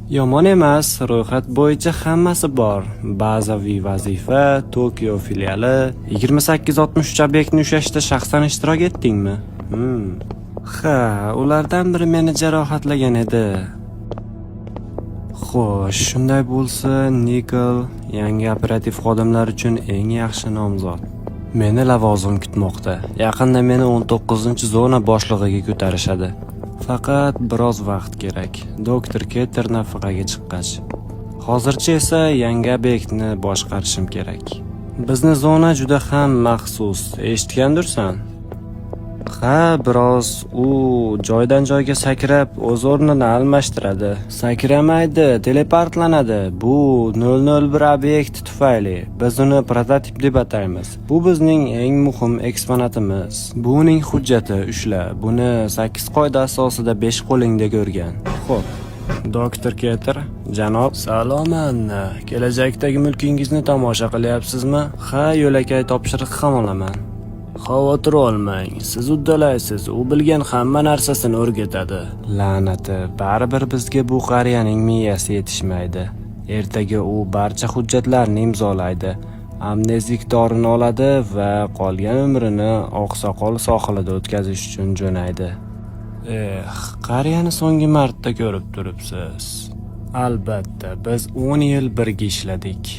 Yomon emas, ro'yxat bo'yicha hammasi bor. Bazaviy vazifa, Tokio filiali, 2863 obyektni ushlashda shaxsan ishtirok etdingmi? Ha, ulardan biri meni jarohatlagan edi. Xo'sh, shunday bo'lsa, Nikol yangi operativ xodimlar uchun eng yaxshi nomzod. Meni lavozim kutmoqda. Yaqinda meni 19-zona boshlig'iga ko'tarishadi. Faqat biroz vaqt kerak. Doktor Keter nafaqaga chiqqach. Hozircha esa yangi obyektni boshqarishim kerak. Bizni zona juda ham maxsus. Eshitgandirsan? Ha, biroz u joydan joyga sakrab, o'z o'rnini almashtiradi. Sakramaydi, teleportlanadi. Bu 001 obyekt tufayli. Biz uni prototip deb ataymiz. Bu bizning eng muhim eksponatimiz. Bu uning hujjati, ushla. Buni 8 qoida asosida 5 qo'lingda ko'rgan. Xo'p. Doktor Keter, janob, salom. Kelajakdagi mulkingizni tomosha qilyapsizmi? Ha, yo'lakay topshiriq ham olaman. Xavotir olmang, siz uddalaysiz, u bilgan hamma narsasini o'rgatadi. La'nati, baribir bizga bu qariyaning miyasi yetishmaydi. Ertaga u barcha hujjatlarni imzolaydi, amnezik dorini oladi va qolgan umrini oqsoqol sohilida o'tkazish uchun jo'naydi. Qariyani so'nggi marta ko'rib turibsiz. Albatta, biz 10 yil birga ishladik.